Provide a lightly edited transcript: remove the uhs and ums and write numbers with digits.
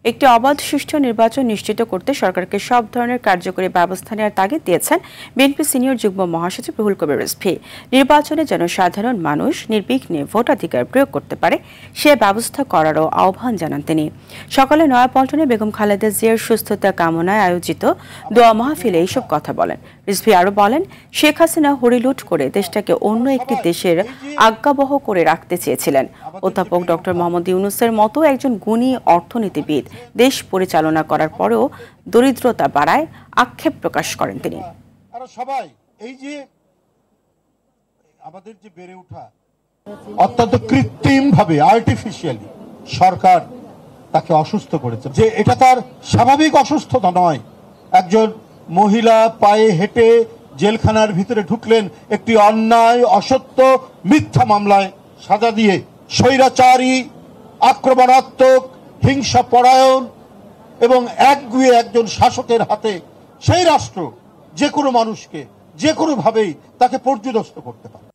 একটি অবাধ সুষ্ঠু নির্বাচন নিশ্চিত করতে সরকারকে সব ধরনের কার্যকরী ব্যবস্থা নেওয়ার তাগিদ দিয়েছেন বিএনপি সিনিয়র যুগ্ম মহাসচিব রুহুল কবির রিজভী। নির্বাচনে যেন সাধারণ মানুষ নির্বিঘ্নে ভোটাধিকার প্রয়োগ করতে পারে সে ব্যবস্থা করারও আহ্বান জানান তিনি। সকালে নয়াপল্টনে বেগম খালেদা জিয়ার সুস্থতা কামনায় আয়োজিত দোয়া মাহফিলে এইসব কথা বলেন রিজভী। আরও বলেন, শেখ হাসিনা হরিলুট করে দেশটাকে অন্য একটি দেশের আজ্ঞাবহ করে রাখতে চেয়েছিলেন। অধ্যাপক ডক্টর মোহাম্মদ ইউনূসের মতো একজন গুণী অর্থনীতিবিদ দেশ পরিচালনা করার পরেও দরিদ্রতা বাড়ায় আক্ষেপ প্রকাশ করেন তিনি। সবাই এই যে আমাদের যে বেড়ে ওঠা অত্যন্ত কৃত্রিম ভাবে আর্টিফিশিয়ালি সরকার তাকে অসুস্থ করেছে, যে এটা তার স্বাভাবিক অসুস্থতা নয়। একজন মহিলা পায়ে হেঁটে জেলখানার ভিতরে ঢুকলেন একটি অন্যায়, অসত্য, মিথ্যা মামলায় সাজা দিয়ে। স্বৈরাচারী, আক্রমণাত্মক, হিংসা পরায়ণ এবং একগুঁয়ে একজন শাসকের হাতে সেই রাষ্ট্র যে কোনো মানুষকে যে কোনো ভাবেই তাকে পর্যুদস্ত করতে পারে।